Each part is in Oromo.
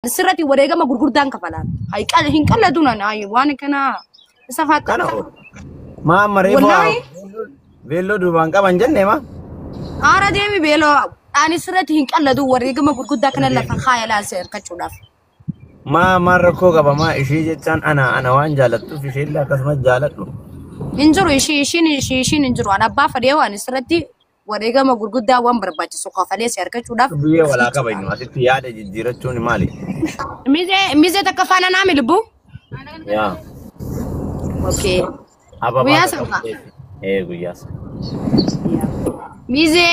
sirratti wareegama gurguddaan kafalan hin qalladuna waan kana safaat kana ma reefa beelo duban qaban jenne ma ara deemi beelo ani sirratti hin qalladu wareegama gurguddaa kana lafa khayala seer kachuudhaaf ma rakko qaba ma ishii jechaan ana waan jaalattuuf ishee illee akkasuma jaaladhu injiru ishiin injiru ana abbaa fadhee waan sirratti wareegama gurguddaa waan barbaachisu kafalee seer kachuudhaaf biyya walaa qabanyu asitti yaada jijjiirachuun maali mize takka faana naami lubbu ya okay guyyaa sana guyyaa mize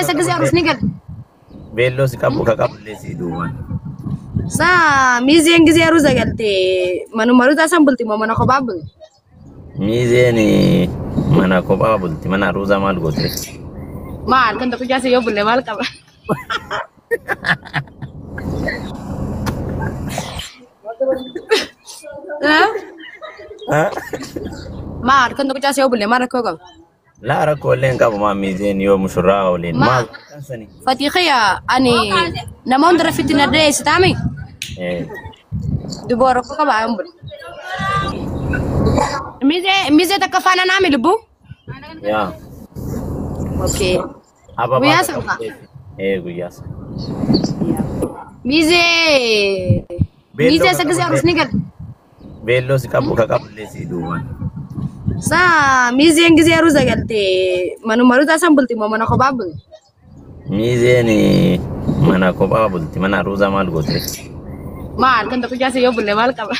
sagzi arus nigal bello si qabu ka qabule si duwan sa mize ngize arus galte manu maruta sambulti mo mana ko babul mize ni mana ko babulti mana ruza mal gotre mal kan to jase yo bulle mal qaba ما كنت قلت أسيء بالله ما ركوكم لا ركوا لين قبل ما ميزين يوم شراء ولين ما فتيخيا أني نمون درفتنا الرئيس تامي دبوا ركوكم عمبر ميزة تكفانا نامي لبو يا أوكي وياس وياس ميزة سكزي أروس نيجر bello si qabu ka qabule si duwan sa mize ngize aruza galte manu maruta sambulti mo mana ko babul mize ni mana ko babulti mana ruza mal gotre mal kan to jase yo bulle mal qaba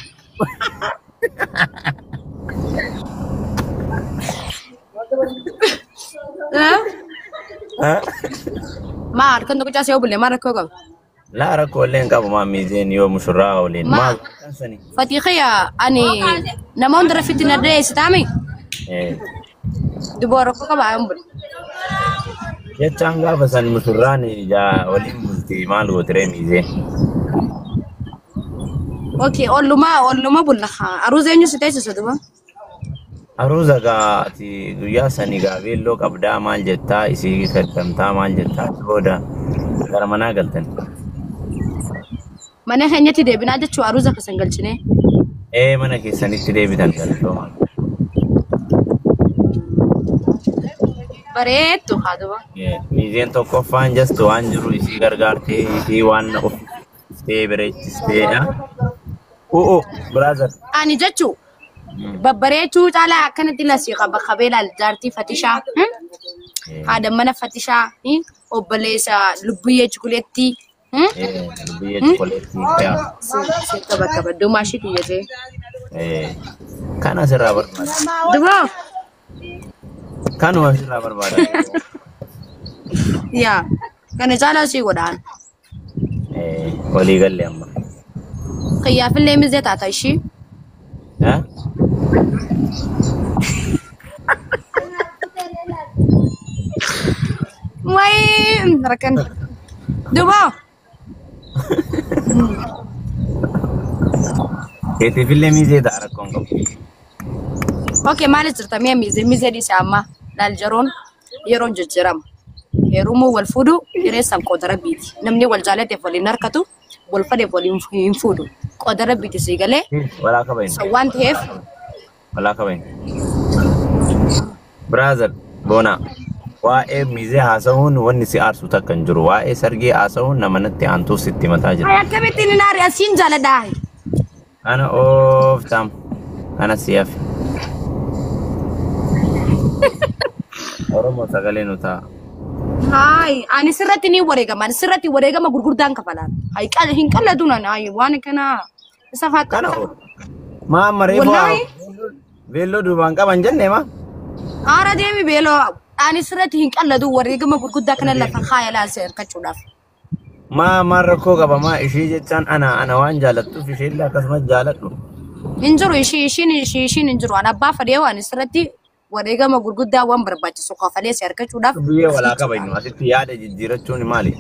mal kan to jase yo bulle mar ko ko لا ركوا لين قبل ما ميزين يوم شراء ولين ما فتيخيا أني نمون درفتنا الرئيس تامي دبوا ركوكم عمبر يتشانغا فسان مسراني جا ولين ملتي مال غوتري ميزين اوكي اولو ما بلخا اروزا نيو ستيس سدوا aruza ga ti guyyaa sani ga beello qabdaa maal jettaa isii fayyamtaa maal jettaa booda gara manaa galtan mana keenyatti deebinaa jechuu aruza kasan galchine mana keessanitti deebitan galtooma bareetu haaduma miizeen tokkoffaan jastu waan jiru isii gargaartee isii waan bereechistee brother ani jechuu babbareechuu caalaa akkanatti lasii qaba qabeela jaartii fatishaa haadha mana fatishaa obboleessa lubbiyyee chikuleetti lubbiyyee chikuleetti seetta bakka badduu maashii tiyyatee kana sirraa barbaada duboo kanuma sirraa barbaada yaa kana caalaa sii godhaan walii galle amma qiyyaafillee mizee taata ishii Wai, rekan. Dua. Itu film mize dah rakong kau. Oke, malah cerita mize di sama. Dal jaron, yeron jejeram. Yerumu wal fudu, yeresam kodara biti. Namni wal jalan tefolin narkatu, wal fade folin fudu. Kodara biti segale. Wala kabain. So one half. Wala kabain. Brother, bona. Wae mize haasawun wanni si aarsu takkan jiru wae sargee haasawun namanatti aantu sitti mataa jira ay akkamitti ni naari asin jaaladahay ana of tam ana siyaf oromo sagalee nuta hay ani sirratti ni wareegama gurguddaan kafalan hay hin qalladuna ay waan kana safaat kana ma mareefa beello duban qaban jenne ma ara deemi beelo ani sirratti hin qalladu wareegama gurguddaa kana lafa khayala seer kachuudhaaf ma rakko qaba ma ishii jechaan ana waan jaalattuuf ishee illee akkasuma jaaladhu injiru ishiin injiru ana abbaa fadhee waan sirratti wareegama gurguddaa waan barbaachisu kafalee seer kachuudhaaf biyya walaa qabanyu asitti yaada jijjiirachuun maali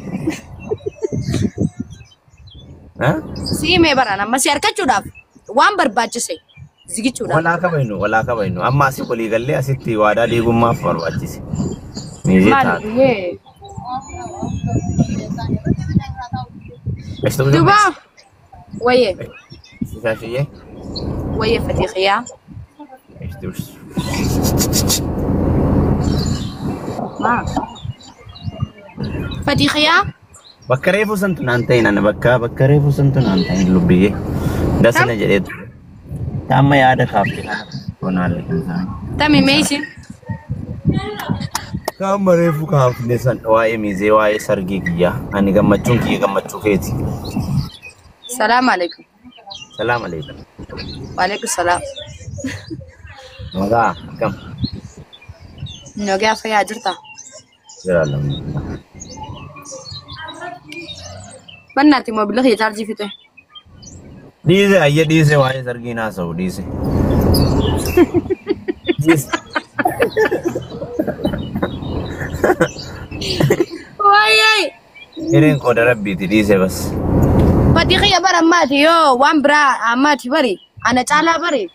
siimee baraan amma seer kachuudhaaf waan barbaachise zigichuudha wala kabaynu amma asi qolii gallee asitti waadaa diigummaaf barbaachise miizee taate ايش تقول؟ دوبا ويه شاشية ويه فتيخية ايش تقول؟ ما فتيخية بكريفو سنتون أنتين أنا بكريفو سنتون أنتين لبيه ده سنة جديد تام يا ada kafe كنا لكن تامي ميسي كم ريفو kafe نسان واي ميزي واي سرقيقيا أنا جمعتون كي جمعتون كيتي السلام عليكم السلام عليكم وعليكم السلام ماذا كم نوجع فيها جرتا سلام بناتي ما بلغ يجارجي فيته ديزي أيه ديزي واي سرقينا سو ديزي واي إيرين كود ربي ديزي بس فتيخية برا ماتي يو وان برا ماتي بري أنا تعالى بري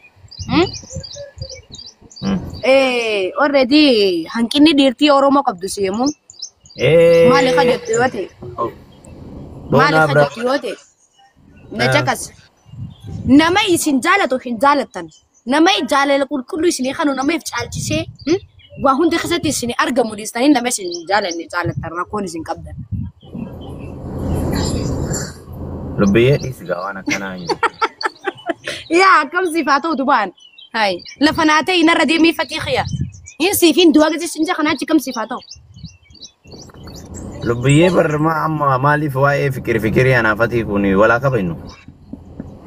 already hanqinni dhiirtii Oromoo qabdu seemu maali khajatti yote maali khajatti yote najakas nama isin jaalatu hin jaalatan nama jaalala qulqullu isin khanu nama ifcaalchise waa hundi khasati isin argamu dhistani nama isin jaalanni jaalatan rakkoon isin qabdan lubbiyee dhiisga waan akkanaa hin yaa kam sifaatu dubaan هاي لفناتي نردي مي فتيخيا ينسي فين دواجة سنجا خناتي كم صفاته لبيه بر ما أما مالي فواي فكري أنا فتي كوني ولا كبينو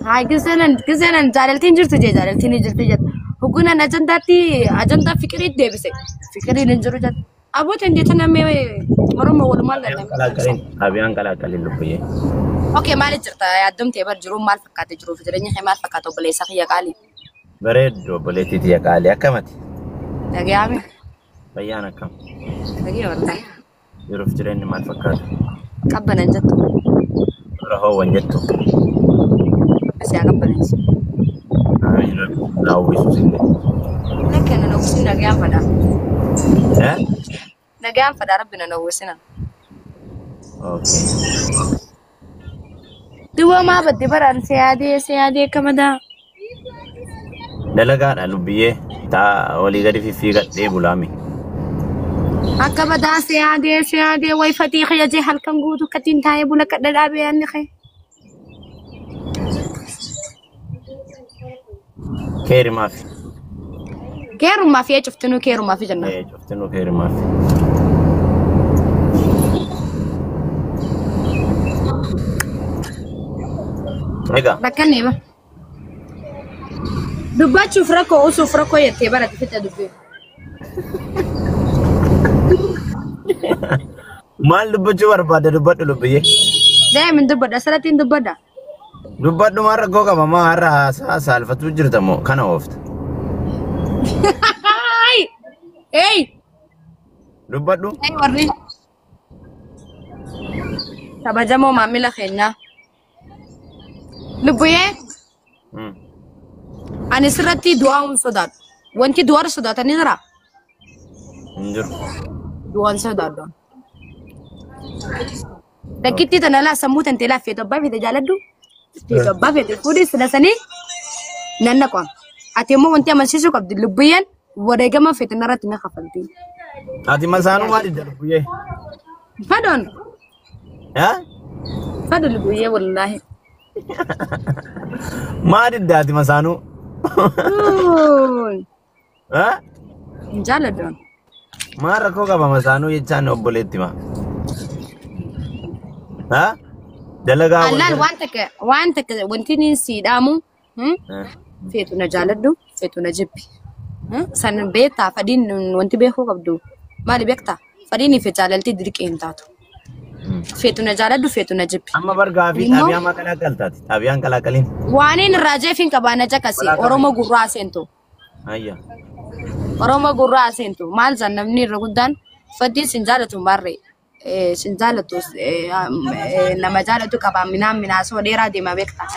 هاي كسرن جارلتين جرت جارلتين جرت جت هكونا أجندة فكري ده بس فكري نجرو جت أبو تندي تنامي مرة ما ولا مال أبيان كلا كلين لبيه أوكي مالي جرتا يادم تبر جرو مال فكات جرو في جرني مال فكاتو بلي سخيا كالي بريدو بليتي تيا كالي أكمتي لقي عمي بيانا كم لقي والله يروف جريني مال فكات كبنا نجتو رهو ونجتو بس يا كبنا نجتو لا ويسوسيني لكن أنا وسنا لقي عم فدا ها لقي عم فدا ربنا نوسنا أوكي دوا ما بدي بران سيادي كمدا dalagaan lubbiyee taa walii gadi fiffiigadhee bulaami. Akka badaa siyaadee way fatii khiyajee halkan guutuu katiin taa'ee bula kadha dhaabee yaadni kee. Keerimaafi. Keerumaafi cuftinuu keerumaafi jenna. Cuftinuu keerimaafi. Egaa. Bakka neeba. Dubbachuuf rakkoo usuuf rakkoo jettee barate fixa dubbee. Maal dubbachuu barbaadda dubbadhu lubbiyee? Daa'imin dubbadha asirrattiin dubbadha. Dubbadhu maan rakkoo qaba maa har'a haasaa saalfatuu jirta moo kana oofta? Hey! Dubbadhu? Hey warri. Kabajamoo maamila keenyaa. Lubbiyee? Ani sirratti du'aan sodaadhu. Wanti du'aan sodaatanii jira? Hin jiru. Du'aan sodaadhu. Dakkitti tana laa sammuu tantee laaffee tobbaa feete jaaladhu. Tobbaa feete fuudhee sila sanii nanna qoon. Ati immoo wanti amansiisuu qabdi lubbiyyeen wareegama feete narratti na kafalti. Ati masaanuu maalidha lubbiyyee? Fadon. Haa? Fadon lubbiyyee wallaahi. Maalidha ati masaanuu? Haa? Jaaladdoon. Maal rakkoo qaba masaanuu jechaan obboleetti maa? Haa? Dalagaa Allaal waan takka wanti niin siidhaamu feetu na jaaladhu feetu na jibbi. San beektaa fadhiin wanti beekuu qabdu maali beektaa? Fadhiin fi jaalaltii dirqee hin taatu. Feetu na jaaladhu feetu na jibbi. Amma bargaa fi xaabiyaan maa qalaqaltaati? Xaabiyaan qalaqaliin? Waaniin irraa jeefin qabaa na jakasi Oromoo gurraa seentu. Ayya. Oromoo gurraa seentu maal san namni irra guddaan fadhiin sin jaalatu maarree. Sin jaalatu nama jaalatu qabaa minaan minaasoo dheeraa deemaa beektaa.